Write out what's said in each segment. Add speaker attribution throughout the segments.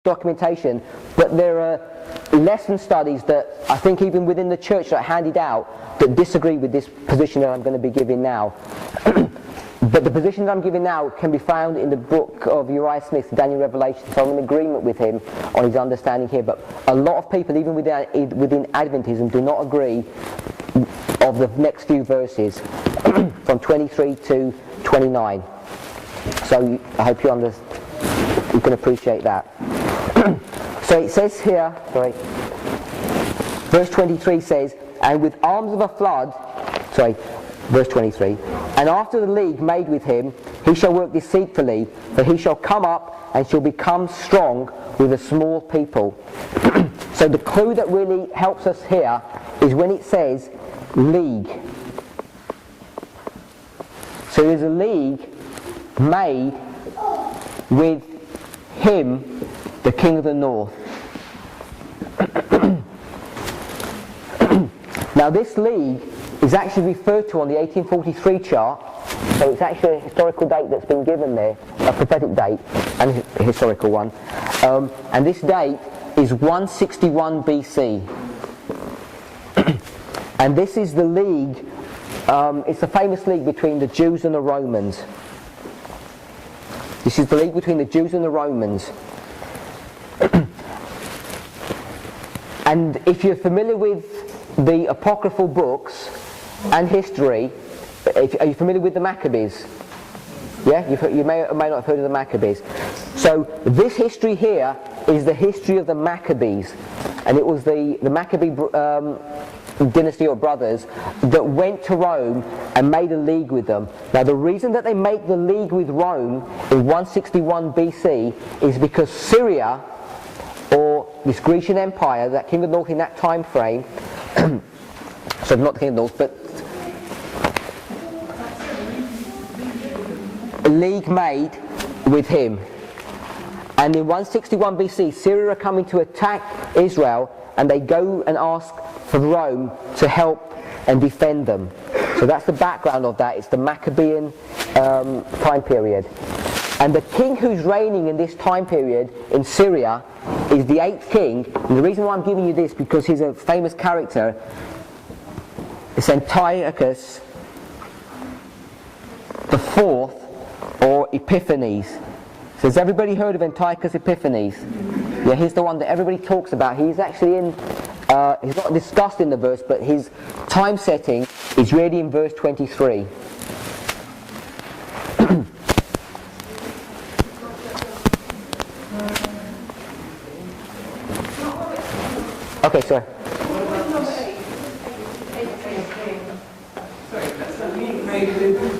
Speaker 1: documentation, but there are lesson studies that I think even within the church that are handed out that disagree with this position that I'm going to be giving now. But the position that I'm giving now can be found in the book of Uriah Smith's Daniel Revelation, so I'm in agreement with him on his understanding here. But a lot of people, even within Adventism, do not agree of the next few verses from 23 to 29. So I hope you can appreciate that. So it says here, verse 23 says, and with arms of a flood, verse 23, and after the league made with him, he shall work deceitfully, for he shall come up and shall become strong with a small people. So the clue that really helps us here is when it says league. So there's a league made with him, the king of the north. Now this league is actually referred to on the 1843 chart, so it's actually a historical date that's been given there, a prophetic date and a historical one, and this date is 161 BC. And this is the league, it's a famous league between the Jews and the Romans. This is the league between the Jews and the Romans. And if you're familiar with the apocryphal books and history, are you familiar with the Maccabees? Yeah, you may or may not have heard of the Maccabees. So this history here is the history of the Maccabees, and it was the Maccabee dynasty or brothers that went to Rome and made a league with them. Now the reason that they make the league with Rome in 161 BC is because Syria, or this Grecian Empire, that King of the North in that time frame, so not the King of the North, but a league made with him. And in 161 BC, Syria are coming to attack Israel, and they go and ask for Rome to help and defend them. So that's the background of that. It's the Maccabean time period. And the king who's reigning in this time period in Syria is the 8th king. And the reason why I'm giving you this, because he's a famous character. It's Antiochus the 4th, or Epiphanes. So has everybody heard of Antiochus Epiphanes? Yeah, he's the one that everybody talks about. He's actually in, he's not discussed in the verse, but his time setting is really in verse 23. Okay, sorry.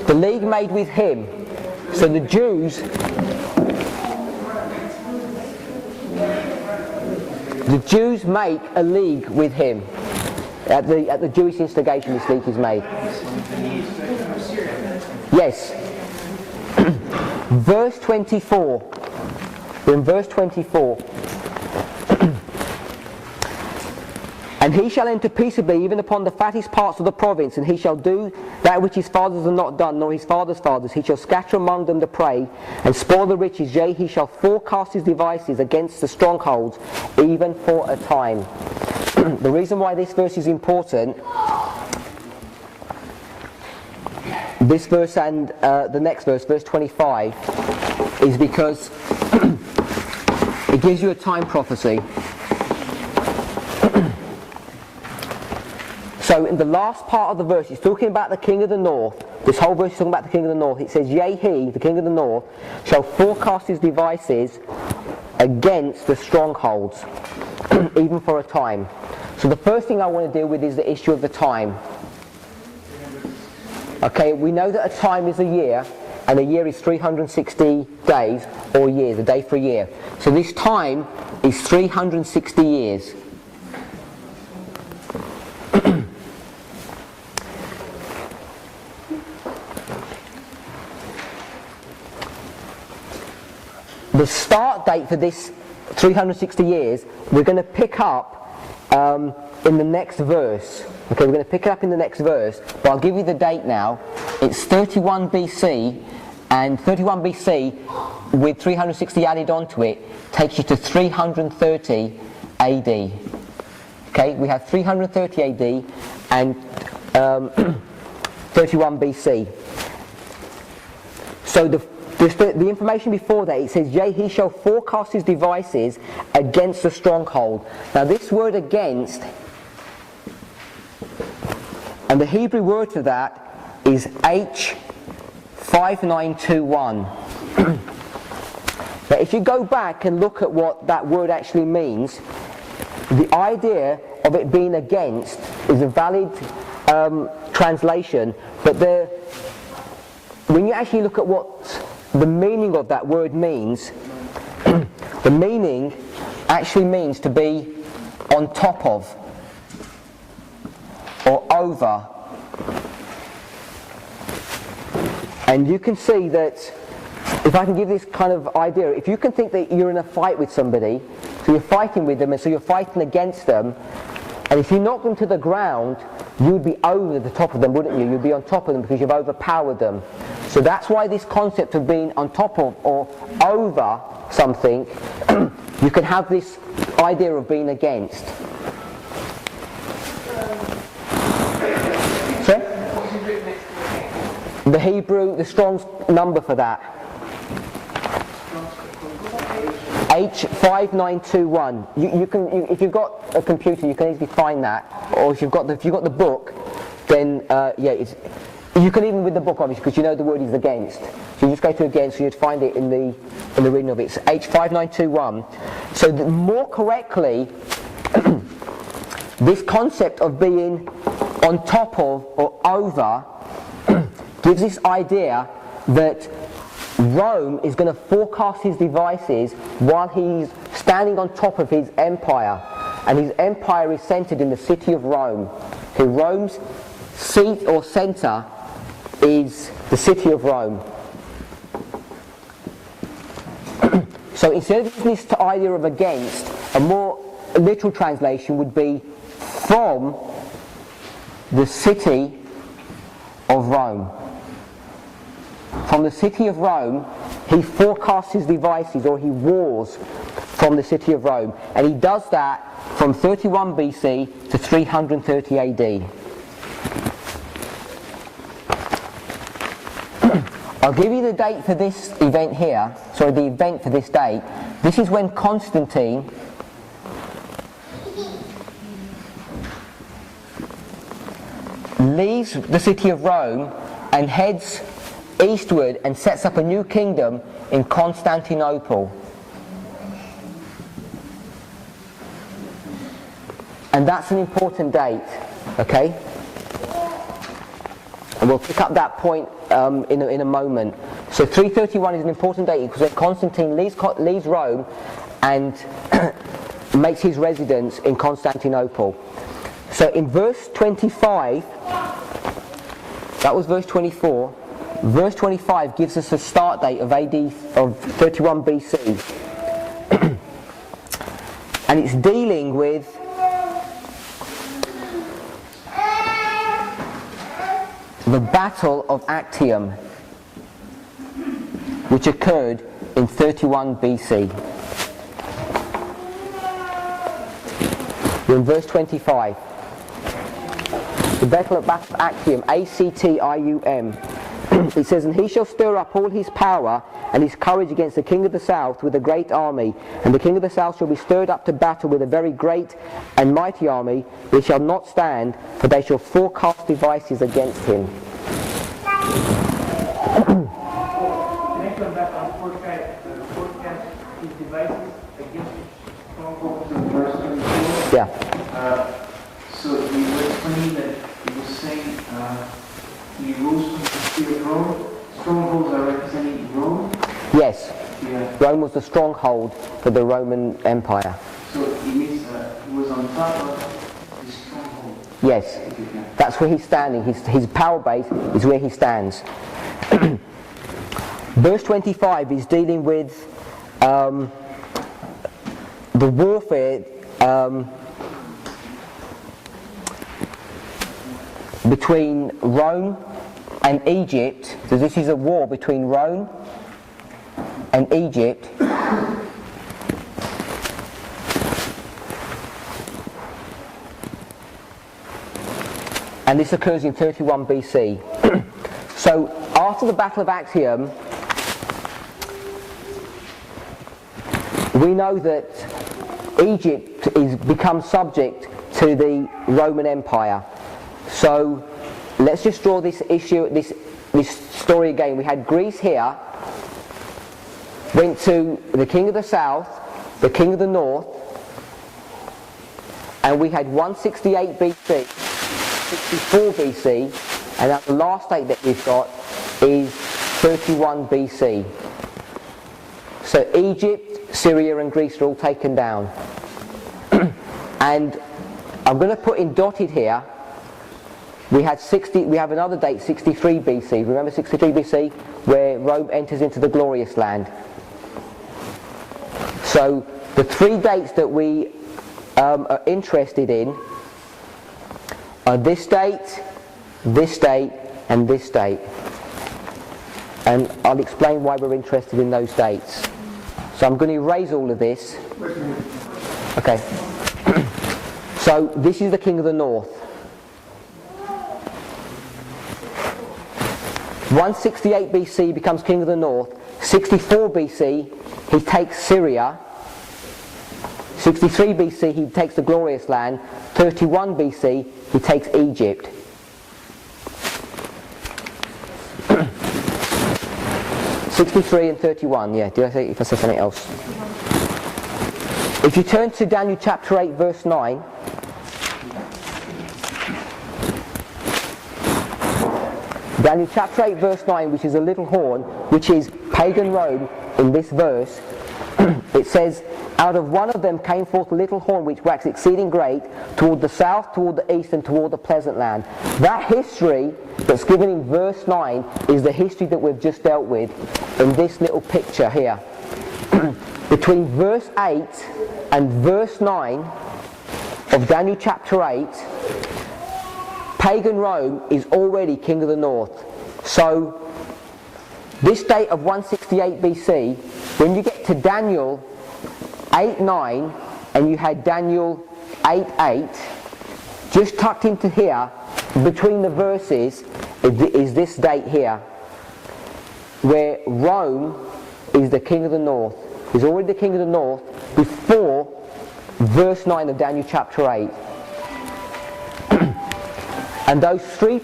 Speaker 1: The league made with him. So the Jews make a league with him. At the Jewish instigation, this league is made. Yes. Verse 24. We're in verse 24. And he shall enter peaceably even upon the fattest parts of the province, and he shall do that which his fathers have not done, nor his fathers' fathers. He shall scatter among them the prey, and spoil the riches. Yea, he shall forecast his devices against the strongholds, even for a time. The reason why this verse is important, this verse and the next verse, verse 25, is because it gives you a time prophecy. So in the last part of the verse, it's talking about the king of the north. This whole verse is talking about the king of the north. It says, yea, he, the king of the north, shall forecast his devices against the strongholds, even for a time. So the first thing I want to deal with is the issue of the time. Okay, we know that a time is a year, and a year is 360 days, or years, a day for a year. So this time is 360 years. The start date for this 360 years, we're going to pick up in the next verse. Okay, we're going to pick it up in the next verse, but I'll give you the date now. It's 31 BC, And 31 BC, with 360 added onto it, takes you to 330 AD. Okay, we have 330 AD and 31 BC. So the information before that, it says, yea, he shall forecast his devices against the stronghold. Now this word against, and the Hebrew word for that is H5921. Now if you go back and look at what that word actually means, the idea of it being against is a valid translation, but when you actually look at what the meaning of that word means, the meaning actually means to be on top of or over. And you can see that, if I can give this kind of idea, if you can think that you're in a fight with somebody, so you're fighting with them and so you're fighting against them, and if you knock them to the ground, you would be over the top of them, wouldn't you? You'd be on top of them because you've overpowered them. So that's why this concept of being on top of or over something, you can have this idea of being against. Sorry? The Hebrew, the Strong's number for that. H5921. You can, if you've got a computer, you can easily find that. Or if you've got the book, then you can even with the book obviously, because you know the word is against. So you just go to against, so you'd find it in the reading of it. It's H5921. So more correctly, this concept of being on top of or over gives this idea that Rome is going to forecast his devices while he's standing on top of his empire. And his empire is centered in the city of Rome. So Rome's seat or center is the city of Rome. So instead of using this idea of against, a more literal translation would be from the city of Rome. From the city of Rome, he forecasts his devices, or he wars from the city of Rome. And he does that from 31 BC to 330 AD. I'll give you the date for this event here, sorry, the event for this date. This is when Constantine leaves the city of Rome and heads eastward and sets up a new kingdom in Constantinople. And that's an important date, okay? And we'll pick up that point in a moment. So 331 is an important date because when Constantine leaves Rome and makes his residence in Constantinople. So in verse 25, that was verse 24, verse 25 gives us a start date of AD of 31 BC. And it's dealing with the Battle of Actium, which occurred in 31 BC. We're in verse 25. The Battle of Actium, A-C-T-I-U-M. It says, and he shall stir up all his power and his courage against the king of the south with a great army. And the king of the south shall be stirred up to battle with a very great and mighty army. They shall not stand, for they shall forecast devices against him. Yeah.
Speaker 2: So you were explaining that it was saying he rose from the city of Rome. Strongholds are representing Rome?
Speaker 1: Yes.
Speaker 2: Yeah.
Speaker 1: Rome was the stronghold for the Roman Empire.
Speaker 2: So it means he was on top of the stronghold.
Speaker 1: Yes. That's where he's standing. His power base is where he stands. Verse 25 is dealing with the warfare between Rome and Egypt. So this is a war between Rome and Egypt. And this occurs in 31 BC. So after the Battle of Actium, we know that Egypt is become subject to the Roman Empire. So let's just draw this story again. We had Greece here, went to the king of the south, the king of the north, and we had 168 BC, 64 BC, and now the last date that we've got is 31 BC. So Egypt, Syria and Greece are all taken down. And I'm going to put in dotted here, we have another date, 63 BC. Remember 63 BC, where Rome enters into the glorious land. So the three dates that we are interested in are this date, and this date. And I'll explain why we're interested in those dates. So I'm going to erase all of this. Okay. So this is the king of the north. 168 BC becomes king of the north. 64 BC he takes Syria. 63 BC he takes the glorious land. 31 BC he takes Egypt. '63 and 31, yeah. Did I say if I said something else? If you turn to Daniel chapter 8 verse 9, Daniel chapter 8 verse 9, which is a little horn, which is pagan Rome in this verse, it says, out of one of them came forth a little horn which waxed exceeding great, toward the south, toward the east, and toward the pleasant land. That history that's given in verse 9 is the history that we've just dealt with in this little picture here. Between verse 8 and verse 9 of Daniel chapter 8, pagan Rome is already king of the north. So this date of 168 BC, when you get to Daniel 8:9 and you had Daniel 8:8, just tucked into here between the verses is this date here, where Rome is the king of the north. He's already the king of the north before verse 9 of Daniel chapter 8. And those three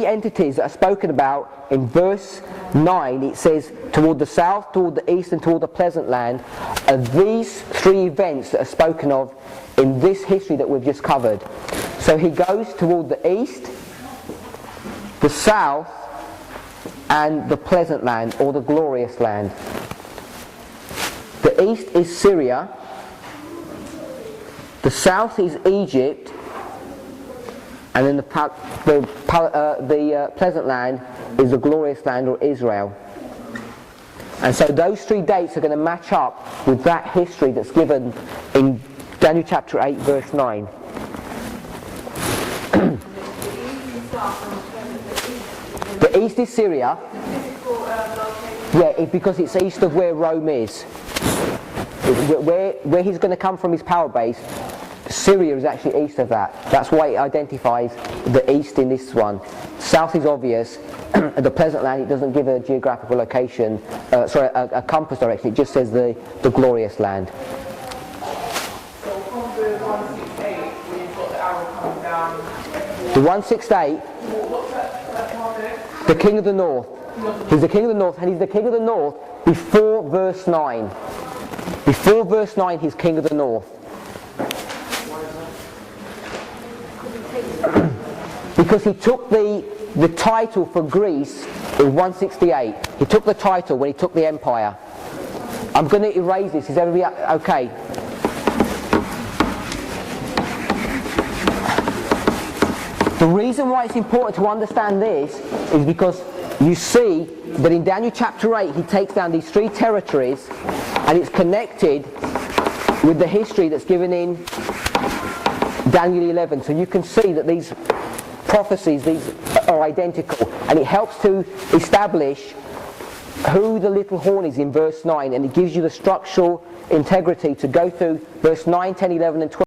Speaker 1: entities that are spoken about in verse 9, it says toward the south, toward the east, and toward the pleasant land, are these three events that are spoken of in this history that we've just covered. So he goes toward the east, the south, and the pleasant land, or the glorious land. The east is Syria, the south is Egypt, and then the pleasant land is the glorious land, or Israel. And so those three dates are going to match up with that history that's given in Daniel chapter 8 verse 9. The east is Syria. Yeah, because it's east of where Rome is. Where he's going to come from his power base, Syria is actually east of that. That's why it identifies the east in this one. South is obvious. The pleasant land, it doesn't give a geographical location, a compass direction. It just says the glorious land.
Speaker 2: So from the 168, where you've got the arrow coming down.
Speaker 1: The 168,
Speaker 2: What's that part there?
Speaker 1: the king of the north. He's the king of the north, and he's the king of the north before verse 9. Before verse 9, he's king of the north. Because he took the title for Greece in 168. He took the title when he took the empire. I'm going to erase this. Is everybody okay? The reason why it's important to understand this is because you see that in Daniel chapter 8 he takes down these three territories, and it's connected with the history that's given in Daniel 11. So you can see that these prophecies, these are identical, and it helps to establish who the little horn is in verse 9, and it gives you the structural integrity to go through verse 9, 10, 11 and 12.